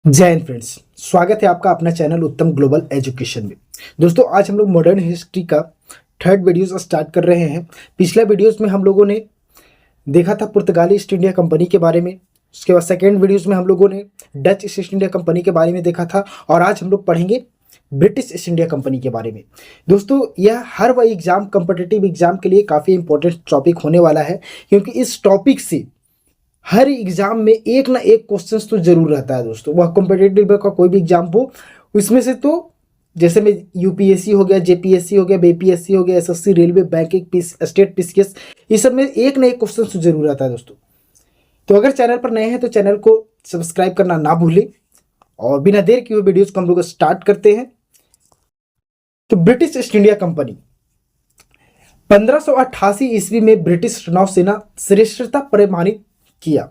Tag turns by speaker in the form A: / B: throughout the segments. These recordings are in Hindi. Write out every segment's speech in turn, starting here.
A: जय हिंद फ्रेंड्स, स्वागत है आपका अपना चैनल उत्तम ग्लोबल एजुकेशन में। दोस्तों, आज हम लोग मॉडर्न हिस्ट्री का थर्ड वीडियो स्टार्ट कर रहे हैं। पिछले वीडियोस में हम लोगों ने देखा था पुर्तगाली ईस्ट इंडिया कंपनी के बारे में। उसके बाद सेकेंड वीडियोस में हम लोगों ने डच ईस्ट इंडिया कंपनी के बारे में देखा था, और आज हम लोग पढ़ेंगे ब्रिटिश ईस्ट इंडिया कंपनी के बारे में। दोस्तों, यह हर वही एग्जाम, कॉम्पिटिटिव एग्जाम के लिए काफ़ी इंपॉर्टेंट टॉपिक होने वाला है, क्योंकि इस टॉपिक से हर एग्जाम में एक ना एक क्वेश्चन तो जरूर रहता है दोस्तों। वह कॉम्पिटेटिव का कोई भी एग्जाम हो, उसमें से तो जैसे में यूपीएससी हो गया, जेपीएससी हो गया, बीपीएससी हो गया, SSC, railway, banking, state PCS, इस सब में एक ना एक क्वेश्चन तो जरूर रहता है दोस्तों। तो अगर चैनल पर नए हैं तो चैनल को सब्सक्राइब करना ना भूलें, और बिना देर किए हुए वीडियोज को हम लोग स्टार्ट करते हैं। तो ब्रिटिश ईस्ट इंडिया कंपनी 1588 ईस्वी में ब्रिटिश नौसेना श्रेष्ठता प्रमाणित किया।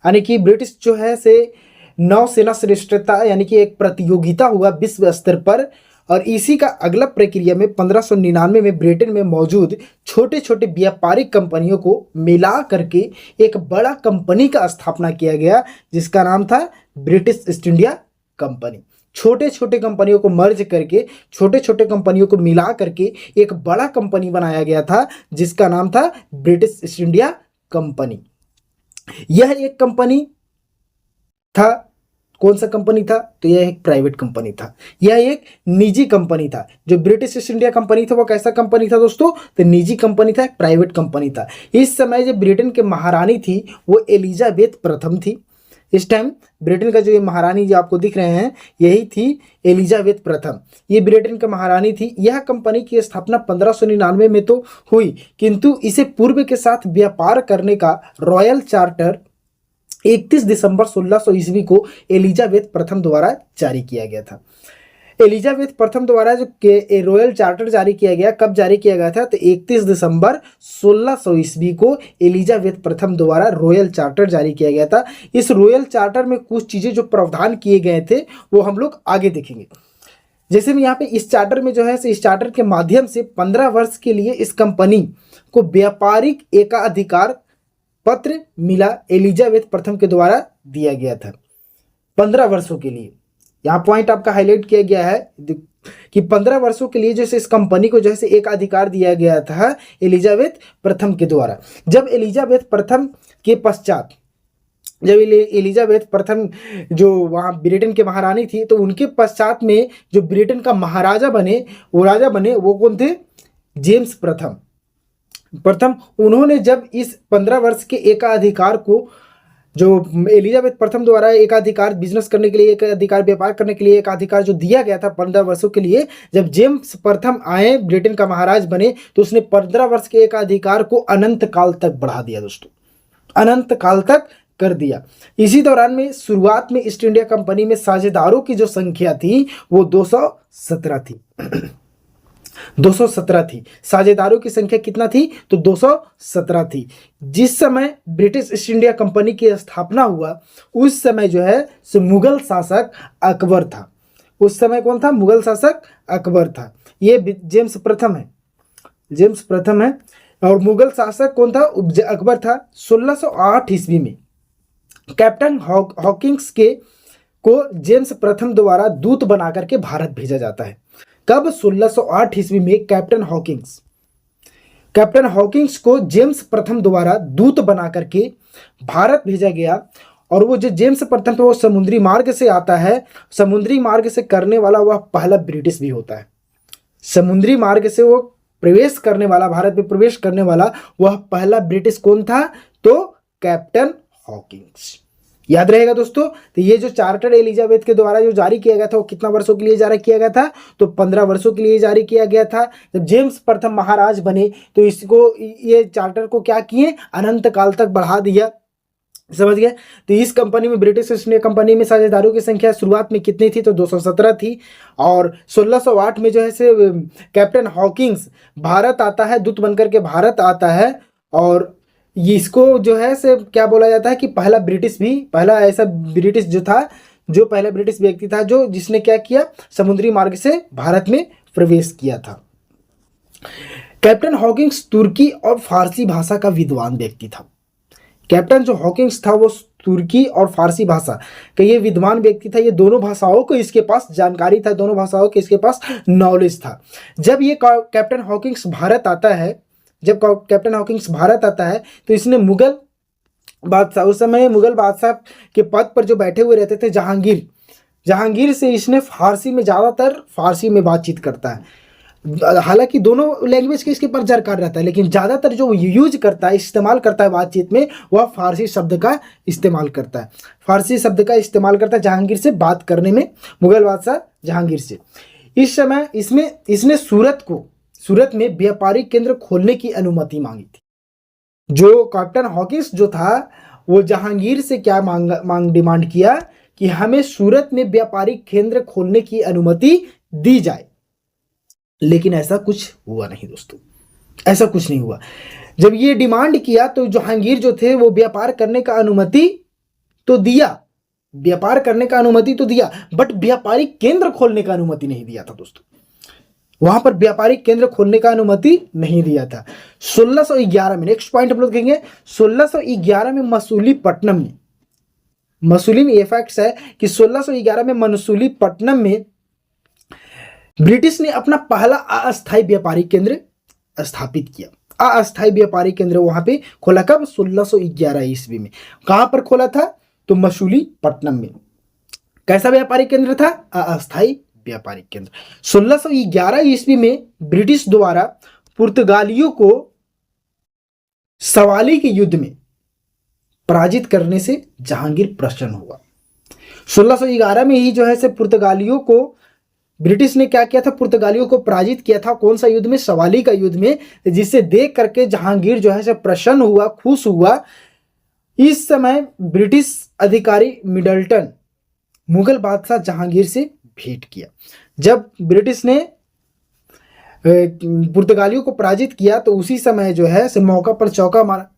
A: यानी कि ब्रिटिश जो है से नौसेना श्रेष्ठता, यानी कि एक प्रतियोगिता हुआ विश्व स्तर पर, और इसी का अगला प्रक्रिया में 1599 में ब्रिटेन में मौजूद छोटे छोटे व्यापारिक कंपनियों को मिला करके एक बड़ा कंपनी का स्थापना किया गया, जिसका नाम था ब्रिटिश ईस्ट इंडिया कंपनी। छोटे छोटे कंपनियों को मर्ज करके, छोटे छोटे कंपनियों को मिला करके एक बड़ा कंपनी बनाया गया था, जिसका नाम था ब्रिटिश ईस्ट इंडिया कंपनी। यह एक कंपनी था। कौन सा कंपनी था? तो यह एक प्राइवेट कंपनी था, यह एक निजी कंपनी था। जो ब्रिटिश ईस्ट इंडिया कंपनी था वो कैसा कंपनी था दोस्तों? तो निजी कंपनी था, एक प्राइवेट कंपनी था। इस समय जो ब्रिटेन के महारानी थी वो एलिजाबेथ प्रथम थी। इस टाइम ब्रिटेन का जो ये महारानी जो आपको दिख रहे हैं, यही थी एलिजाबेथ प्रथम। ये ब्रिटेन का महारानी थी। यह कंपनी की स्थापना 1599 में तो हुई, किंतु इसे पूर्व के साथ व्यापार करने का रॉयल चार्टर 31 दिसंबर 1600 ईस्वी को एलिजाबेथ प्रथम द्वारा जारी किया गया था। एलिजाबेथ प्रथम द्वारा जो रॉयल चार्टर जारी किया गया, कब जारी किया गया था? तो 31 दिसंबर 1600 ईस्वी को एलिजाबेथ प्रथम द्वारा रॉयल चार्टर जारी किया गया था। इस रॉयल चार्टर में कुछ चीज़ें जो प्रावधान किए गए थे वो हम लोग आगे देखेंगे। जैसे में यहाँ पे इस चार्टर में जो है, इस चार्टर के माध्यम से 15 वर्ष के लिए इस कंपनी को व्यापारिक एकाधिकार पत्र मिला, एलिजाबेथ प्रथम के द्वारा दिया गया था 15 वर्षों के लिए। यहाँ पॉइंट आपका हाईलाइट किया गया है कि 15 वर्षों के लिए जैसे इस कंपनी को जैसे एक अधिकार दिया गया था एलिजाबेथ प्रथम के द्वारा। जब एलिजाबेथ प्रथम के पश्चात, जब एलिजाबेथ प्रथम जो वहाँ ब्रिटेन के महारानी थी, तो उनके पश्चात में जो ब्रिटेन का महाराजा बने, वो राजा बने, वो कौन थे? जेम्स प्रथम। उन्होंने जब इस 15 वर्ष के एकाधिकार को, जो एलिजाबेथ प्रथम द्वारा एकाधिकार बिजनेस करने के लिए, एकाधिकार व्यापार करने के लिए एकाधिकार जो दिया गया था 15 वर्षों के लिए, जब जेम्स प्रथम आए, ब्रिटेन का महाराज बने, तो उसने 15 वर्ष के एकाधिकार को अनंत काल तक बढ़ा दिया दोस्तों, अनंत काल तक कर दिया। इसी दौरान में शुरुआत में ईस्ट इंडिया कंपनी में साझेदारों की जो संख्या थी वो 217 थी। 217 थी। साझेदारों की संख्या कितना थी? तो 217 थी। जिस समय ब्रिटिश ईस्ट इंडिया कंपनी की स्थापना हुआ, उस समय जो है सो मुगल शासक अकबर था। उस समय कौन था? मुगल शासक अकबर था। ये जेम्स प्रथम है, जेम्स प्रथम है। और मुगल शासक कौन था? अकबर था। 1608 ईस्वी में कैप्टन हॉकिंस को जेम्स प्रथम द्वारा दूत बनाकर के भारत भेजा जाता है। कब? 1608 ईस्वी में कैप्टन हॉकिंस को जेम्स प्रथम द्वारा दूत बना करके भारत भेजा गया। और वो जो जेम्स प्रथम है वो समुद्री मार्ग से आता है। समुद्री मार्ग से करने वाला वह पहला ब्रिटिश भी होता है। समुद्री मार्ग से वो प्रवेश करने वाला, भारत में प्रवेश करने वाला वह पहला ब्रिटिश कौन था? तो कैप्टन हॉकिंस। याद रहेगा दोस्तों। तो ये जो चार्टर एलिजाबेथ के द्वारा जो जारी किया गया था वो कितना वर्षों के लिए जारी किया गया था? तो 15 वर्षों के लिए जारी किया गया था। जब जेम्स प्रथम महाराज बने तो इसको, ये चार्टर को क्या किए? अनंत काल तक बढ़ा दिया। समझ गए? तो इस कंपनी में, ब्रिटिश ईस्ट इंडिया कंपनी में साझेदारों की संख्या शुरुआत में कितनी थी? तो 217 थी। और 1608 में जो है से कैप्टन हॉकिंस भारत आता है, दूत बनकर के भारत आता है। और इसको जो है से क्या बोला जाता है कि पहला ब्रिटिश भी, पहला ऐसा ब्रिटिश जो था, जो पहला ब्रिटिश व्यक्ति था जो जिसने क्या किया? समुद्री मार्ग से भारत में प्रवेश किया था। कैप्टन हॉकिंस तुर्की और फारसी भाषा का विद्वान व्यक्ति था। कैप्टन जो हॉकिंस था वो तुर्की और फारसी भाषा का ये विद्वान व्यक्ति था। ये दोनों भाषाओं को इसके पास जानकारी था, दोनों भाषाओं के इसके पास नॉलेज था। जब ये कैप्टन हॉकिंस भारत आता है, जब कैप्टन हॉकिंस भारत आता है तो इसने मुगल बादशाह, उस समय मुगल बादशाह के पद पर जो बैठे हुए रहते थे जहांगीर से इसने फारसी में, ज़्यादातर फारसी में बातचीत करता है। हालांकि दोनों लैंग्वेज के इसके पर जानकार रहता है, लेकिन ज़्यादातर जो यूज करता है, इस्तेमाल करता है बातचीत में, वह फारसी शब्द का इस्तेमाल करता है। फारसी शब्द का इस्तेमाल करता है जहांगीर से बात करने में, मुगल बादशाह जहांगीर से। इस समय इसने सूरत में व्यापारिक केंद्र खोलने की अनुमति मांगी थी। जो कैप्टन हॉकिंस जो था वो जहांगीर से क्या डिमांड किया कि हमें सूरत में व्यापारिक केंद्र खोलने की अनुमति दी जाए। लेकिन ऐसा कुछ हुआ नहीं दोस्तों, ऐसा कुछ नहीं हुआ। जब ये डिमांड किया तो जहांगीर जो थे वो व्यापार करने का अनुमति तो दिया, बट व्यापारिक केंद्र खोलने का अनुमति नहीं दिया था दोस्तों। वहां पर व्यापारिक केंद्र खोलने का अनुमति नहीं दिया था। 1611 में, नेक्स्ट पॉइंट हम लोग देखेंगे, 1611 में मसूली में ये फैक्ट्स है कि 1611 में मसूलीपट्टनम में ब्रिटिश ने अपना पहला अस्थायी व्यापारिक केंद्र स्थापित किया। अस्थायी व्यापारिक केंद्र वहां पे खोला कब? 1611 ईस्वी में। कहां पर खोला था? तो मसूलीपट्टनम में। कैसा व्यापारिक केंद्र था? अस्थायी व्यापारिक केंद्र। 1611 ईस्वी में ब्रिटिश द्वारा पुर्तगालियों को सवाली के युद्ध में पराजित करने से जहांगीर प्रसन्न हुआ। 1611 में ही जो है से पुर्तगालियों को ब्रिटिश ने क्या किया था? पुर्तगालियों को पराजित किया था। कौन सा युद्ध में? सवाली का युद्ध में, जिसे देख करके जहांगीर जो है से प्रसन्न हुआ, खुश हुआ। इस समय ब्रिटिश अधिकारी मिडल्टन मुगल बादशाह जहांगीर से भेंट किया। जब ब्रिटिश ने पुर्तगालियों को पराजित किया तो उसी समय जो है से मौका पर चौका मारा,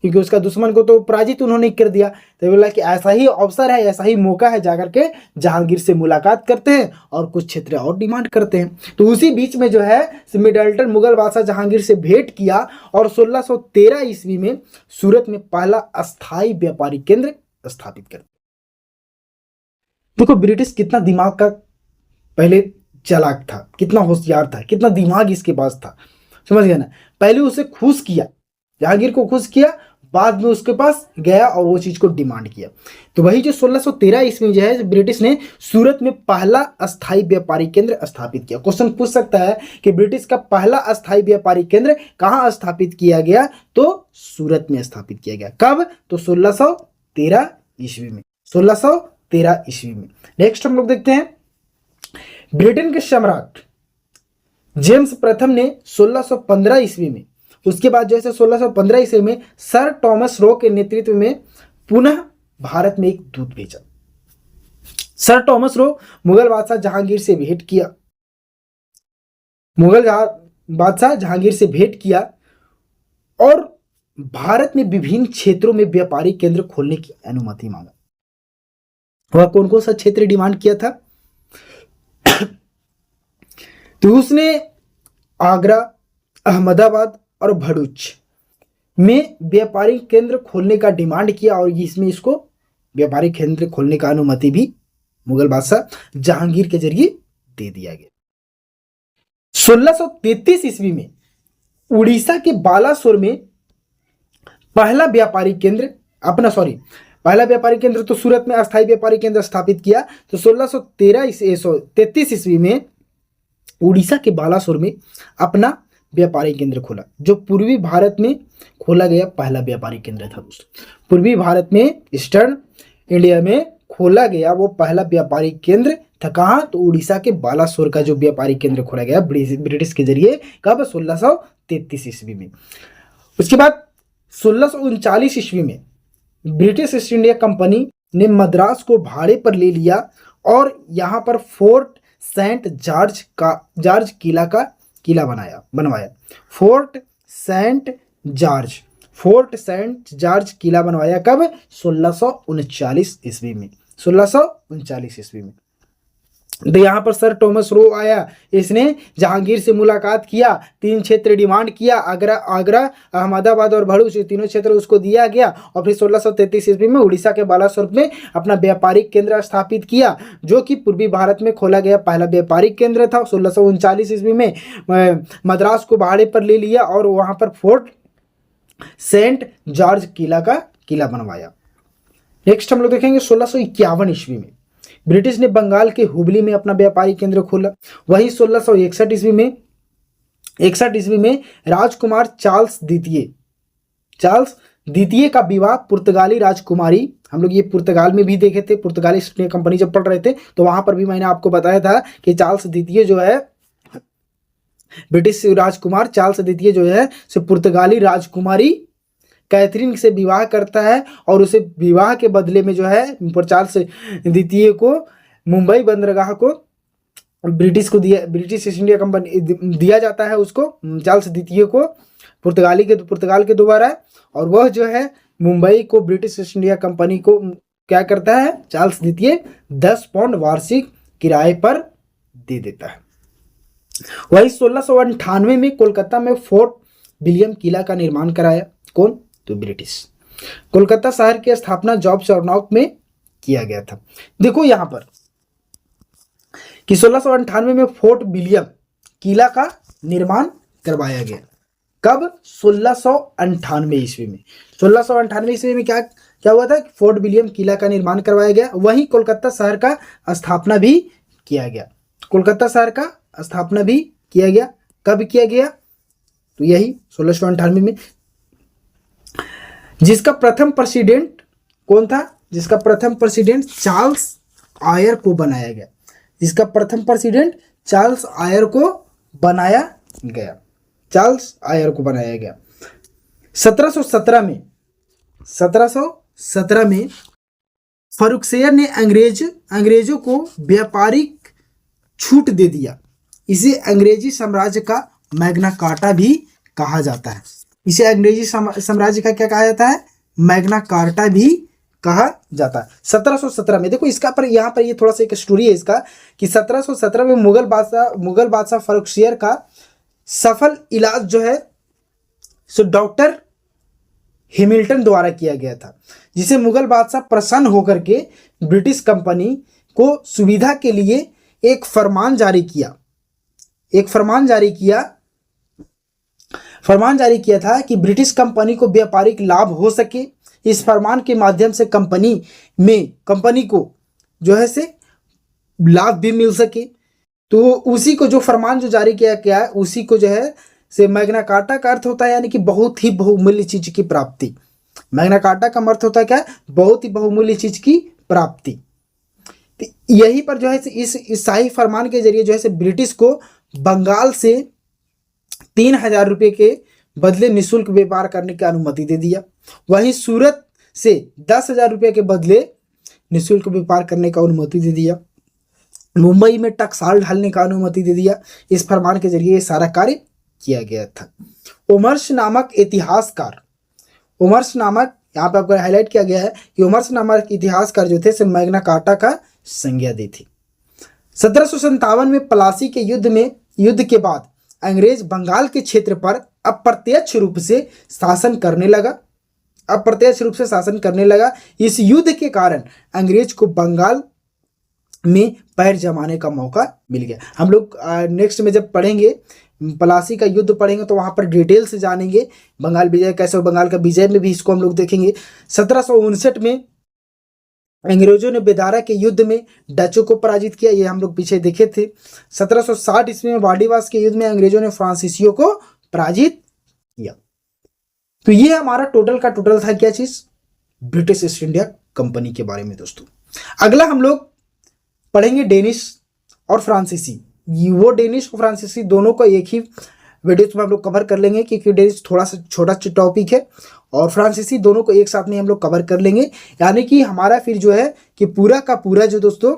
A: क्योंकि उसका दुश्मन को तो पराजित उन्होंने कर दिया। तो बोला कि ऐसा ही अवसर है, ऐसा ही मौका है, जाकर के जहांगीर से मुलाकात करते हैं और कुछ क्षेत्र और डिमांड करते हैं। तो उसी बीच में जो है मिडल्टन मुगल बादशाह जहांगीर से भेंट किया और 1613 ईस्वी में सूरत में पहला अस्थायी व्यापारिक केंद्र स्थापित कर। देखो ब्रिटिश कितना दिमाग का पहले चालाक था, कितना होशियार था, कितना दिमाग इसके पास था, समझ गया ना। पहले उसे खुश किया, जहांगीर को खुश किया, बाद में उसके पास गया और वो चीज को डिमांड किया। तो वही जो 1613 ईस्वी जो है ब्रिटिश ने सूरत में पहला अस्थायी व्यापारिक केंद्र स्थापित किया। क्वेश्चन पूछ सकता है कि ब्रिटिश का पहला अस्थायी व्यापारिक केंद्र कहां स्थापित किया गया? तो सूरत में स्थापित किया गया। कब? तो 1613 ईस्वी में। 1613 ईस्वी में। नेक्स्ट हम लोग देखते हैं, ब्रिटेन के सम्राट जेम्स प्रथम ने 1615 ईस्वी में, उसके बाद जैसे 1615 ईस्वी में सर टॉमस रो के नेतृत्व में पुनः भारत में एक दूत भेजा। सर टॉमस रो मुगल बादशाह जहांगीर से भेंट किया, और भारत में विभिन्न क्षेत्रों में व्यापारिक केंद्र खोलने की अनुमति मांगा। वह कौन कौन सा क्षेत्र डिमांड किया था? तो उसने आगरा, अहमदाबाद और भरूच में व्यापारिक केंद्र खोलने का डिमांड किया, और इसमें इसको व्यापारिक केंद्र खोलने का अनुमति भी मुगल बादशाह जहांगीर के जरिए दे दिया गया। 1633 ईस्वी में उड़ीसा के बालासोर में पहला व्यापारिक केंद्र तो सूरत में अस्थायी व्यापारिक केंद्र स्थापित किया। तो 1633 ईस्वी में उड़ीसा के बालासोर में अपना व्यापारिक केंद्र खोला, जो पूर्वी भारत में खोला गया पहला व्यापारिक केंद्र था दोस्तों। पूर्वी भारत में, ईस्टर्न इंडिया में खोला गया वो पहला व्यापारिक केंद्र था। कहाँ? तो उड़ीसा के बालासोर का जो व्यापारिक केंद्र खोला गया ब्रिटिश के जरिए। कब? 1633 ईस्वी में। उसके बाद 1639 ईस्वी में ब्रिटिश ईस्ट इंडिया कंपनी ने मद्रास को भाड़े पर ले लिया और यहाँ पर फोर्ट सेंट जॉर्ज किला बनवाया। फोर्ट सेंट जॉर्ज किला बनवाया। कब? 1639 ईस्वी में। 1639 ईस्वी में। तो यहाँ पर सर टॉमस रो आया, इसने जहांगीर से मुलाकात किया, 3 क्षेत्र डिमांड किया, आगरा, अहमदाबाद और भरूच, ये तीनों क्षेत्र उसको दिया गया। और फिर 1633 ईस्वी में उड़ीसा के बालासोर में अपना व्यापारिक केंद्र स्थापित किया, जो कि पूर्वी भारत में खोला गया पहला व्यापारिक केंद्र था। 1639 ईस्वी में मद्रास को भाड़े पर ले लिया और वहाँ पर फोर्ट सेंट जॉर्ज किला बनवाया। नेक्स्ट हम लोग देखेंगे 1651 ईस्वी में ब्रिटिश ने बंगाल के हुबली में अपना व्यापारिक केंद्र खोला। वहीं 1661 ईस्वी में राजकुमार चार्ल्स द्वितीय का विवाह पुर्तगाली राजकुमारी, हम लोग ये पुर्तगाल में भी देखे थे, पुर्तगाली ईस्ट इंडिया कंपनी जब पढ़ रहे थे तो वहां पर भी मैंने आपको बताया था कि चार्ल्स द्वितीय जो है, ब्रिटिश राजकुमार चार्ल्स द्वितीय जो है से पुर्तगाली राजकुमारी कैथरीन से विवाह करता है और उसे विवाह के बदले में जो है चार्ल्स द्वितीय को मुंबई बंदरगाह को ब्रिटिश ईस्ट इंडिया कंपनी दिया जाता है उसको, चार्ल्स द्वितीय को पुर्तगाल के द्वारा। और वह जो है मुंबई को ब्रिटिश ईस्ट इंडिया कंपनी को क्या करता है, चार्ल्स द्वितीय 10 पाउंड वार्षिक किराए पर दे देता है। वही 1698 में कोलकाता में फोर्ट विलियम किला का निर्माण कराया, कौन, तो ब्रिटिश। कोलकाता शहर की स्थापना जॉर्ज चार्नॉक में किया गया था। देखो यहां पर कि 1698 में फोर्ट विलियम किला का निर्माण करवाया गया। कब, 1698 ईस्वी में। 1698 ईस्वी में क्या हुआ था, फोर्ट विलियम किला का निर्माण करवाया गया। वहीं कोलकाता शहर का स्थापना भी किया गया। कोलकाता शहर का स्थापना भी किया गया। कब किया गया, तो यही 1698 में। जिसका प्रथम प्रेसिडेंट कौन था, जिसका प्रथम प्रेसिडेंट चार्ल्स आयर को बनाया गया। जिसका प्रथम प्रेसिडेंट चार्ल्स आयर को बनाया गया। चार्ल्स आयर को बनाया गया। 1717 में फर्रुखशेर ने अंग्रेजों को व्यापारिक छूट दे दिया। इसे अंग्रेजी साम्राज्य का मैग्ना कार्टा भी कहा जाता है। इसे अंग्रेजी साम्राज्य का क्या कहा जाता है, मैग्ना कार्टा भी कहा जाता है। 1717 में देखो इसका पर यहाँ पर ये थोड़ा सा एक स्टोरी है इसका कि 1717 में मुगल बादशाह फर्रुखशेर का सफल इलाज जो है सो डॉक्टर हैमिल्टन द्वारा किया गया था, जिसे मुगल बादशाह प्रसन्न होकर के ब्रिटिश कंपनी को सुविधा के लिए एक फरमान जारी किया था कि ब्रिटिश कंपनी को व्यापारिक लाभ हो सके। इस फरमान के माध्यम से कंपनी को जो है से लाभ भी मिल सके। तो उसी को जो फरमान जो जारी किया गया है उसी को जो है से मैग्ना कार्टा का अर्थ होता है यानी कि बहुत ही बहुमूल्य चीज की प्राप्ति। मैग्ना कार्टा का अर्थ होता है क्या, बहुत ही बहुमूल्य चीज की प्राप्ति। तो यही पर जो है इस शाही फरमान के जरिए जो है से ब्रिटिश को बंगाल से 3000 रुपये के बदले निःशुल्क व्यापार करने की अनुमति दे दिया। वहीं सूरत से 10,000 रुपये के बदले निःशुल्क व्यापार करने का अनुमति दे दिया। मुंबई में टकसाल ढालने का अनुमति दे दिया। इस फरमान के जरिए ये सारा कार्य किया गया था। उमर्स नामक यहाँ पे आपको हाईलाइट किया गया है कि उमर्स नामक इतिहासकार जो थे से मैग्ना कार्टा का संज्ञा दी थी। 1757 में प्लासी के युद्ध के बाद अंग्रेज बंगाल के क्षेत्र पर अप्रत्यक्ष रूप से शासन करने लगा। इस युद्ध के कारण अंग्रेज को बंगाल में पैर जमाने का मौका मिल गया। हम लोग नेक्स्ट में जब पढ़ेंगे प्लासी का युद्ध पढ़ेंगे तो वहां पर डिटेल से जानेंगे बंगाल विजय कैसे, बंगाल का विजय में भी इसको हम लोग देखेंगे। 1759 में अंग्रेजों ने बेदारा के युद्ध में डचों को पराजित किया, ये हम लोग पीछे देखे थे। 1760 ईस्वी में वाडीवास के युद्ध में अंग्रेजों ने फ्रांसीसियों को पराजित किया। तो ये हमारा टोटल का टोटल था क्या चीज, ब्रिटिश ईस्ट इंडिया कंपनी के बारे में। दोस्तों अगला हम लोग पढ़ेंगे डेनिश और फ्रांसीसी। वो डेनिश और फ्रांसीसी दोनों को एक ही वीडियो में हम लोग कवर कर लेंगे क्योंकि डेनिश थोड़ा सा छोटा टॉपिक है और फ्रांसीसी दोनों को एक साथ में हम लोग कवर कर लेंगे। यानी कि हमारा फिर जो है कि पूरा का पूरा जो दोस्तों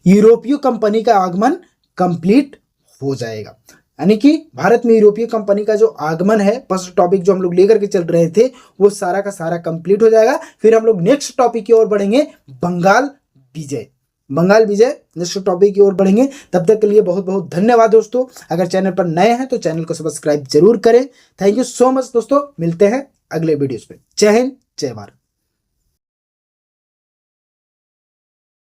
A: यूरोपीय कंपनी का आगमन कंप्लीट हो जाएगा। यानी कि भारत में यूरोपीय कंपनी का जो आगमन है, फर्स्ट टॉपिक जो हम लोग लेकर के चल रहे थे वो सारा का सारा कंप्लीट हो जाएगा। फिर हम लोग नेक्स्ट टॉपिक की ओर बढ़ेंगे, बंगाल विजय। बंगाल विजय। नेक्स्ट टॉपिक की ओर बढ़ेंगे, तब तक के लिए बहुत बहुत धन्यवाद दोस्तों। अगर चैनल पर नए हैं तो चैनल को सब्सक्राइब जरूर करें। थैंक यू सो मच दोस्तों, मिलते हैं अगले वीडियोस में। जय हिंद, जय भारत।